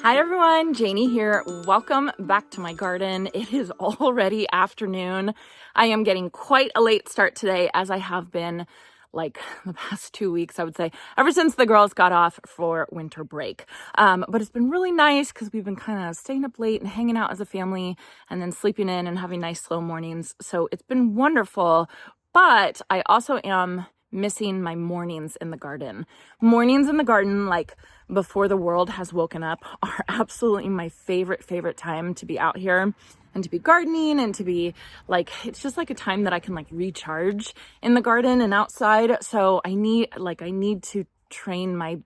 Hi everyone, Janie here. Welcome back to my garden. It is already afternoon. I am getting quite a late start today, as I have been like the past 2 weeks, I would say, ever since the girls got off for winter break. But it's been really nice because we've been kind of staying up late and hanging out as a family and then sleeping in and having nice slow mornings. So it's been wonderful, but I also am missing my mornings in the garden. Mornings in the garden, like before the world has woken up, are absolutely my favorite time to be out here and to be gardening and to be like, it's just like a time that I can like recharge in the garden and outside. So I need to train my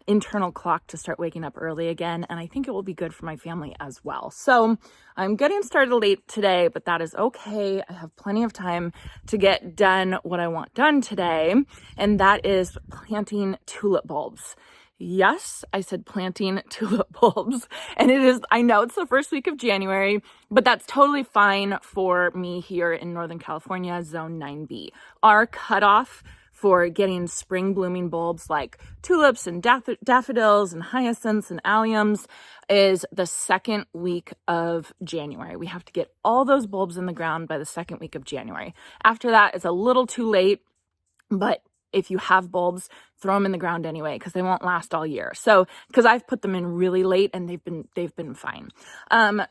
internal clock to start waking up early again, and I think it will be good for my family as well. So I'm getting started late today, but that is okay. I have plenty of time to get done what I want done today, and that is planting tulip bulbs. Yes, I said planting tulip bulbs, and I know it's the first week of January, but that's totally fine for me here in Northern California, Zone 9B. Our cutoff for getting spring blooming bulbs like tulips and daffodils and hyacinths and alliums is the second week of January. We have to get all those bulbs in the ground by the second week of January. After that, it's a little too late, but if you have bulbs, throw them in the ground anyway, because they won't last all year. So, because I've put them in really late and they've been fine.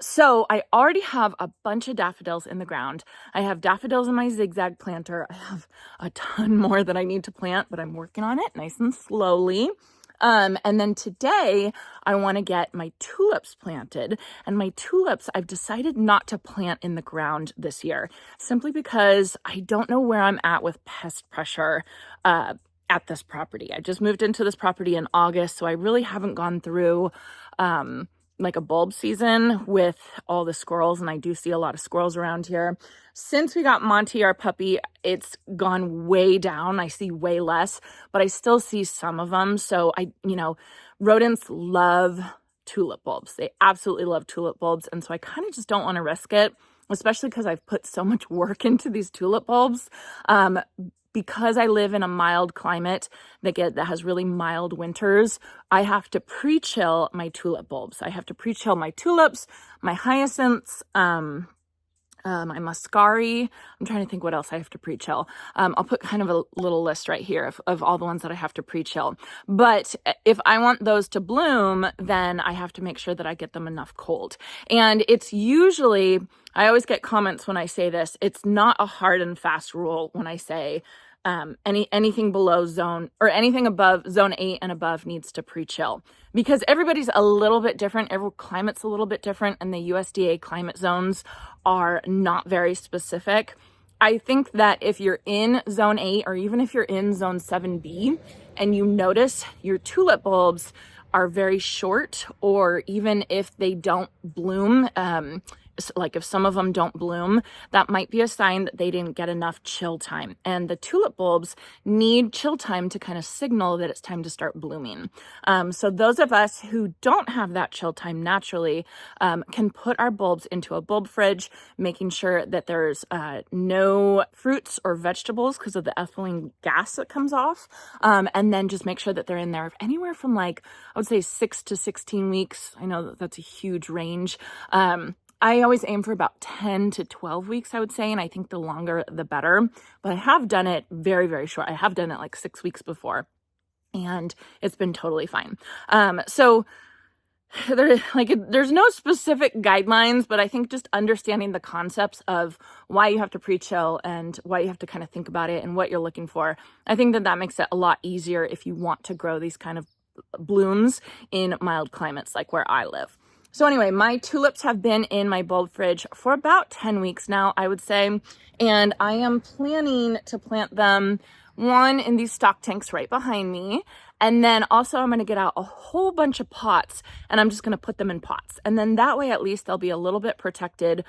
So I already have a bunch of daffodils in the ground. I have daffodils in my zigzag planter. I have a ton more that I need to plant, but I'm working on it nice and slowly. And then today I want to get my tulips planted, and my tulips I've decided not to plant in the ground this year, simply because I don't know where I'm at with pest pressure, at this property. I just moved into this property in August, so I really haven't gone through, like a bulb season with all the squirrels, and I do see a lot of squirrels around here. Since we got Monty, our puppy, it's gone way down. I see way less, but I still see some of them. So rodents love tulip bulbs. They absolutely love tulip bulbs. And so I kind of just don't want to risk it, especially because I've put so much work into these tulip bulbs. Because I live in a mild climate that has really mild winters, I have to pre-chill my tulip bulbs. I have to pre-chill my tulips, my hyacinths, my muscari. I'm trying to think what else I have to pre-chill. I'll put kind of a little list right here of all the ones that I have to pre-chill. But if I want those to bloom, then I have to make sure that I get them enough cold. And it's usually, I always get comments when I say this, it's not a hard and fast rule when I say anything below zone or anything above zone 8 and above needs to pre-chill, because everybody's a little bit different. Every climate's a little bit different, and the USDA climate zones are not very specific. I think that if you're in zone 8 or even if you're in zone 7B and you notice your tulip bulbs are very short, or even if they don't bloom, like if some of them don't bloom, that might be a sign that they didn't get enough chill time. And the tulip bulbs need chill time to kind of signal that it's time to start blooming. So those of us who don't have that chill time naturally can put our bulbs into a bulb fridge, making sure that there's no fruits or vegetables because of the ethylene gas that comes off. And then just make sure that they're in there anywhere from I would say 6 to 16 weeks. I know that's a huge range. I always aim for about 10 to 12 weeks, I would say, and I think the longer, the better. But I have done it very short. I have done it like 6 weeks before, and it's been totally fine. So there's no specific guidelines, but I think just understanding the concepts of why you have to pre-chill and why you have to kind of think about it and what you're looking for, I think that makes it a lot easier if you want to grow these kind of blooms in mild climates like where I live. So anyway, my tulips have been in my bulb fridge for about 10 weeks now, I would say, and I am planning to plant them, one in these stock tanks right behind me, and then also I'm going to get out a whole bunch of pots, and I'm just going to put them in pots. And then that way, at least they'll be a little bit protected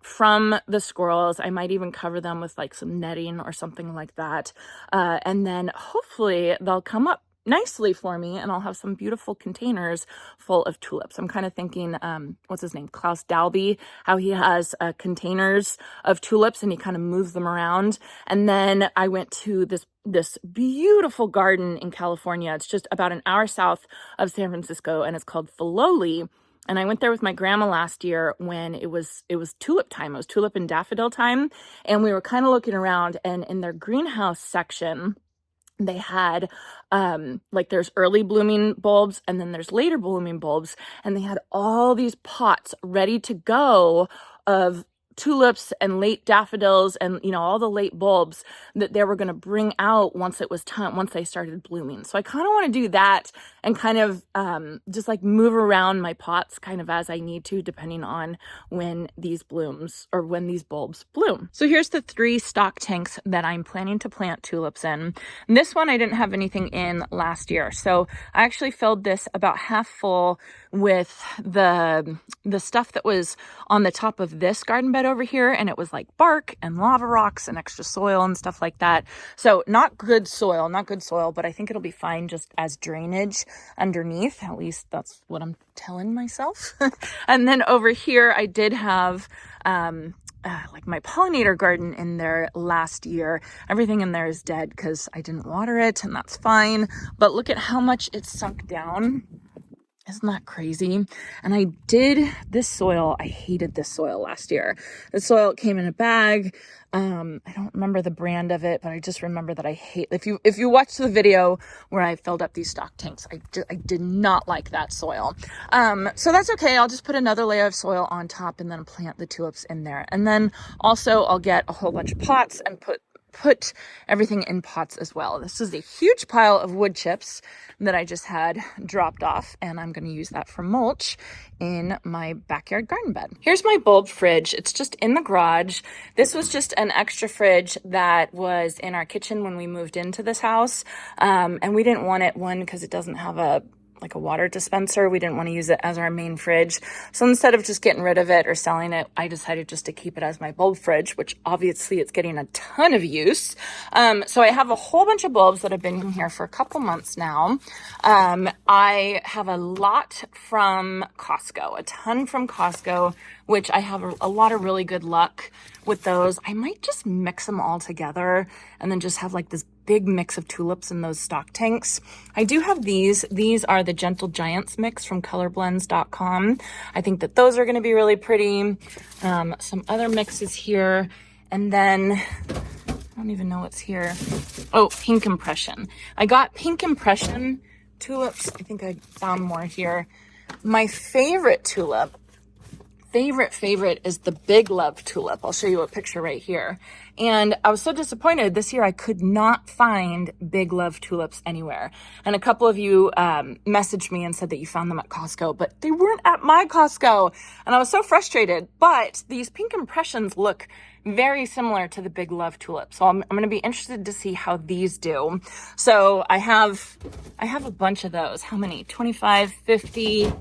from the squirrels. I might even cover them with like some netting or something like that. And then hopefully they'll come up nicely for me, and I'll have some beautiful containers full of tulips. I'm kind of thinking, what's his name? Klaus Dalby, how he has containers of tulips and he kind of moves them around. And then I went to this beautiful garden in California. It's just about an hour south of San Francisco, and it's called Filoli. And I went there with my grandma last year when it was tulip time. It was tulip and daffodil time. And we were kind of looking around, and in their greenhouse section, they had like there's early blooming bulbs and then there's later blooming bulbs, and they had all these pots ready to go of tulips and late daffodils and, you know, all the late bulbs that they were going to bring out once it was time, once they started blooming. So I kind of want to do that and kind of just like move around my pots kind of as I need to, depending on when these blooms or when these bulbs bloom. So here's the 3 stock tanks that I'm planning to plant tulips in. And this one I didn't have anything in last year, so I actually filled this about half full with the stuff that was on the top of this garden bed over here, and it was like bark and lava rocks and extra soil and stuff like that. So not good soil, but I think it'll be fine just as drainage underneath. At least that's what I'm telling myself. And then over here I did have like my pollinator garden in there last year. Everything in there is dead because I didn't water it, and that's fine. But look at how much it's sunk down. Isn't that crazy? And I hated this soil last year. The soil came in a bag. I don't remember the brand of it, but I just remember that I hate, if you watch the video where I filled up these stock tanks, I did not like that soil. So that's okay. I'll just put another layer of soil on top and then plant the tulips in there. And then also I'll get a whole bunch of pots and put everything in pots as well. This is a huge pile of wood chips that I just had dropped off, and I'm going to use that for mulch in my backyard garden bed. Here's my bulb fridge. It's just in the garage. This was just an extra fridge that was in our kitchen when we moved into this house, and we didn't want it, one, because it doesn't have a water dispenser. We didn't want to use it as our main fridge. So instead of just getting rid of it or selling it, I decided just to keep it as my bulb fridge, which obviously it's getting a ton of use. So I have a whole bunch of bulbs that have been in here for a couple months now. I have a lot from Costco, a ton from Costco, which I have a lot of really good luck with those. I might just mix them all together and then just have like this big mix of tulips in those stock tanks. I do have these. These are the Gentle Giants mix from colorblends.com. I think that those are going to be really pretty. Some other mixes here. And then I don't even know what's here. Oh, Pink Impression. I got Pink Impression tulips. I think I found more here. My favorite tulip, favorite is the Big Love tulip. I'll show you a picture right here. And I was so disappointed this year. I could not find Big Love tulips anywhere. And a couple of you messaged me and said that you found them at Costco, but they weren't at my Costco. And I was so frustrated. But these Pink Impressions look very similar to the Big Love tulip. So I'm going to be interested to see how these do. So I have a bunch of those. How many? 25, 50,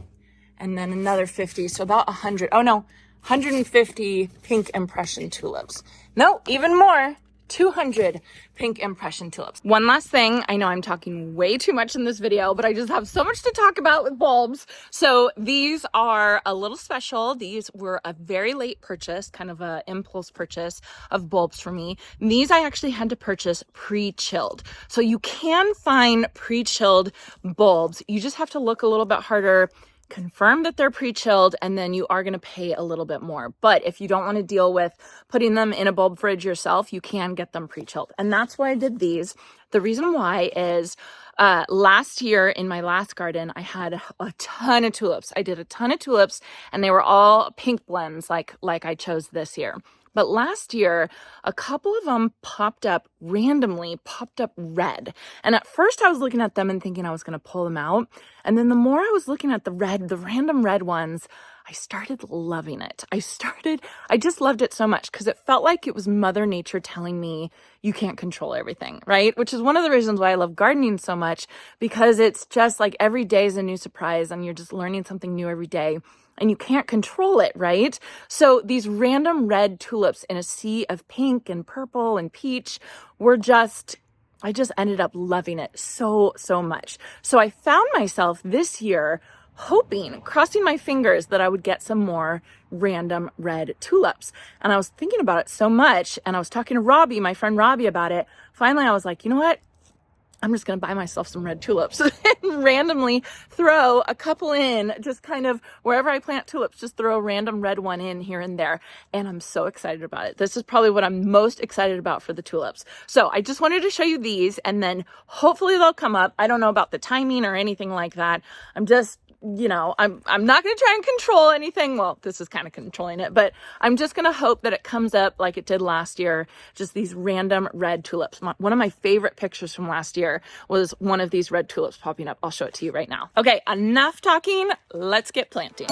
and then another 50. So about 100. Oh no, 150 Pink Impression tulips. No, even more. 200 Pink Impression tulips. One last thing. I know I'm talking way too much in this video, but I just have so much to talk about with bulbs. So these are a little special. These were a very late purchase, kind of a impulse purchase of bulbs for me. These I actually had to purchase pre-chilled. So you can find pre-chilled bulbs. You just have to look a little bit harder, confirm that they're pre-chilled, and then you are going to pay a little bit more. But if you don't want to deal with putting them in a bulb fridge yourself, you can get them pre-chilled. And that's why I did these. The reason why is last year in my last garden, I had a ton of tulips. I did a ton of tulips, and they were all pink blends like I chose this year. But last year, a couple of them popped up red. And at first I was looking at them and thinking I was going to pull them out. And then the more I was looking at the random red ones, I started loving it. I just loved it so much because it felt like it was Mother Nature telling me you can't control everything, right? Which is one of the reasons why I love gardening so much, because it's just like every day is a new surprise and you're just learning something new every day. And you can't control it, right? So these random red tulips in a sea of pink and purple and peach were just I just ended up loving it so, so much. So I found myself this year hoping, crossing my fingers, that I would get some more random red tulips. And I was thinking about it so much, and I was talking to Robbie, my friend Robbie, about it. Finally, I was like, you know what? I'm just going to buy myself some red tulips and randomly throw a couple in, just kind of wherever I plant tulips, just throw a random red one in here and there. And I'm so excited about it. This is probably what I'm most excited about for the tulips. So I just wanted to show you these, and then hopefully they'll come up. I don't know about the timing or anything like that. I'm just, I'm not going to try and control anything. Well, this is kind of controlling it, but I'm just going to hope that it comes up like it did last year. Just these random red tulips. One of my favorite pictures from last year was one of these red tulips popping up. I'll show it to you right now. Okay, enough talking. Let's get planting.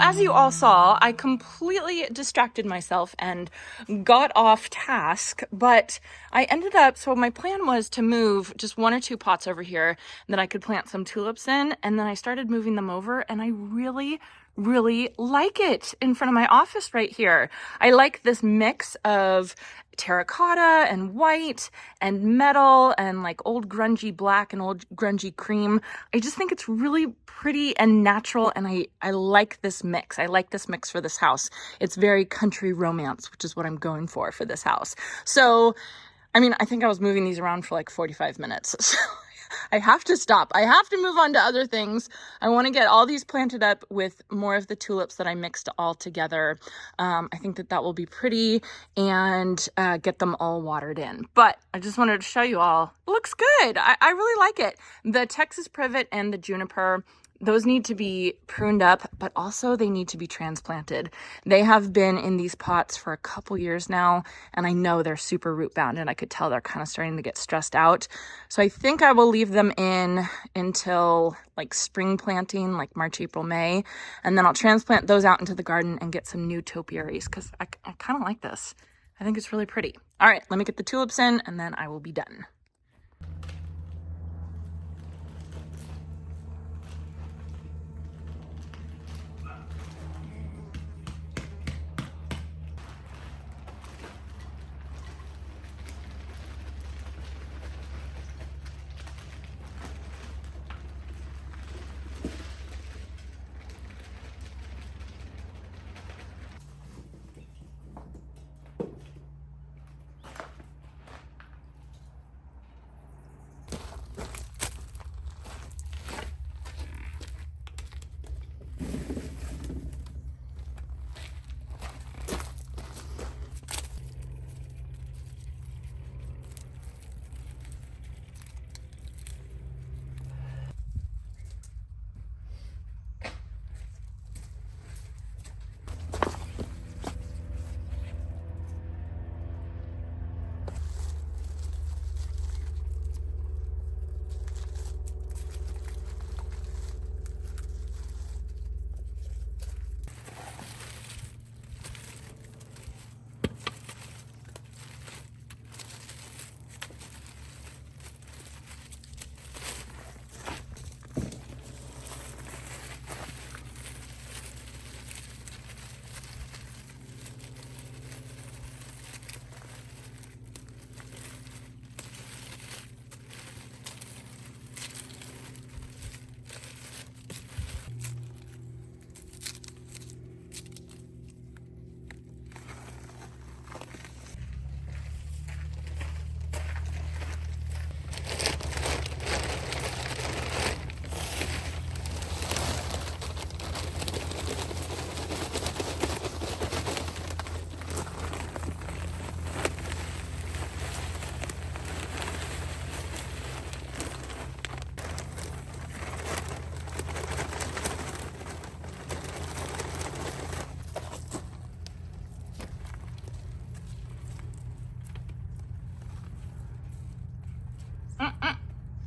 As you all saw, I completely distracted myself and got off task, but I ended up, so my plan was to move just 1 or 2 pots over here that I could plant some tulips in, and then I started moving them over, and I really like it in front of my office right here. I like this mix of terracotta and white and metal and like old grungy black and old grungy cream. I just think it's really pretty and natural, and I like this mix. I like this mix for this house. It's very country romance, which is what I'm going for this house. So, I mean, I think I was moving these around for like 45 minutes. So I have to stop. I have to move on to other things. I want to get all these planted up with more of the tulips that I mixed all together. I think that that will be pretty, and get them all watered in. But I just wanted to show you all. It looks good. I really like it. The Texas privet and the juniper, those need to be pruned up, but also they need to be transplanted. They have been in these pots for a couple years now, and I know they're super root bound, and I could tell they're kind of starting to get stressed out. So I think I will leave them in until like spring planting, like March, April, May, and then I'll transplant those out into the garden and get some new topiaries, because I kind of like this. I think it's really pretty. All right, let me get the tulips in, and then I will be done.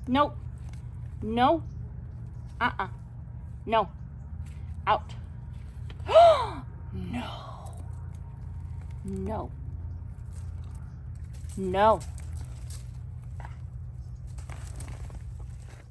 Nope. No. No. Out. No. No. No.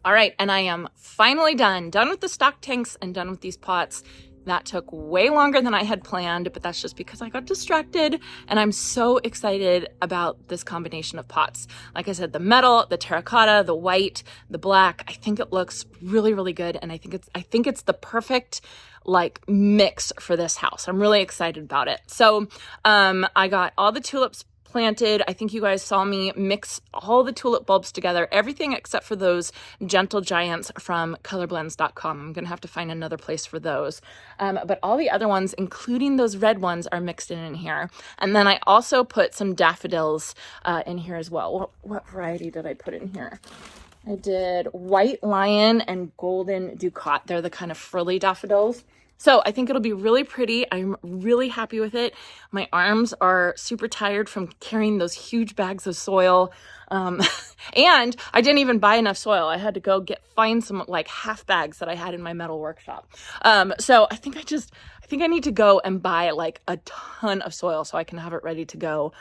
All right, and I am finally done with the stock tanks and done with these pots. That took way longer than I had planned, but that's just because I got distracted, and I'm so excited about this combination of pots. Like I said, the metal, the terracotta, the white, the black, I think it looks really, really good, and I think it's the perfect like mix for this house. I'm really excited about it. So I got all the tulips planted. I think you guys saw me mix all the tulip bulbs together, everything except for those gentle giants from colorblends.com. I'm gonna have to find another place for those. But all the other ones, including those red ones, are mixed in here. And then I also put some daffodils in here as well. What variety did I put in here? I did white lion and golden ducat. They're the kind of frilly daffodils. So I think it'll be really pretty. I'm really happy with it. My arms are super tired from carrying those huge bags of soil. And I didn't even buy enough soil. I had to go find some like half bags that I had in my metal workshop. So I think I need to go and buy like a ton of soil so I can have it ready to go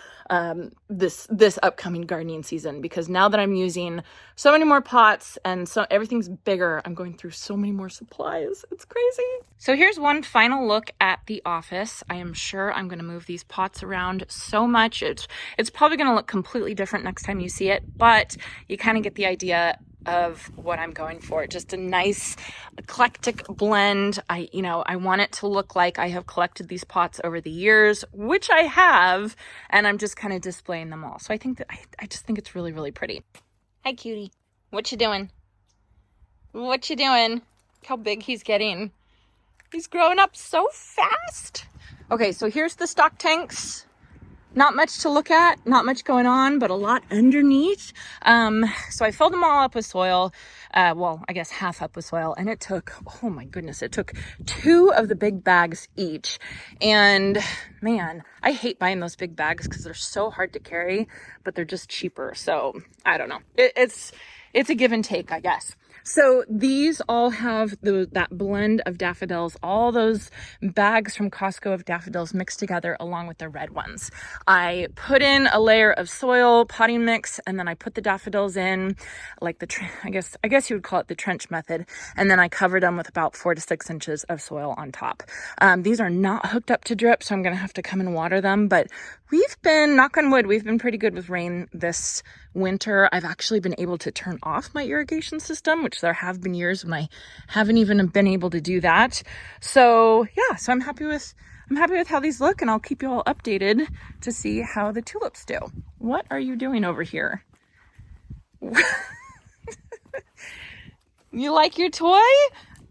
this upcoming gardening season, because now that I'm using so many more pots and so everything's bigger, I'm going through so many more supplies. It's crazy. So here's one final look at the office. I am sure I'm going to move these pots around so much. It's probably going to look completely different next time you see it, but you kind of get the idea of what I'm going for. Just a nice eclectic blend. I want it to look like I have collected these pots over the years, which I have, and I'm just kind of displaying them all. So I just think it's really, really pretty. Hi, cutie. What you doing? What you doing? Look how big he's getting. He's growing up so fast. Okay, so here's the stock tanks. Not much to look at, not much going on, but a lot underneath. So I filled them all up with soil. Well, I guess half up with soil, and it took, oh my goodness, it took 2 of the big bags each. And man, I hate buying those big bags because they're so hard to carry, but they're just cheaper. So I don't know. It's a give and take, I guess. So these all have that blend of daffodils, all those bags from Costco of daffodils mixed together along with the red ones. I put in a layer of soil potting mix, and then I put the daffodils in like I guess you would call it the trench method. And then I covered them with about 4 to 6 inches of soil on top. These are not hooked up to drip, so I'm going to have to come and water them, but we've been, knock on wood, we've been pretty good with rain this winter. I've actually been able to turn off my irrigation system, which there have been years when I haven't even been able to do that. So yeah, so I'm happy with how these look, and I'll keep you all updated to see how the tulips do. What are you doing over here? You like your toy?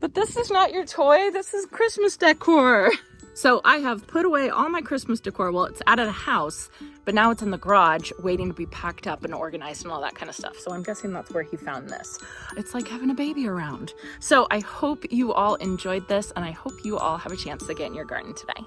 But this is not your toy. This is Christmas decor. So I have put away all my Christmas decor. Well, it's out of the house, but now it's in the garage waiting to be packed up and organized and all that kind of stuff. So I'm guessing that's where he found this. It's like having a baby around. So I hope you all enjoyed this, and I hope you all have a chance to get in your garden today.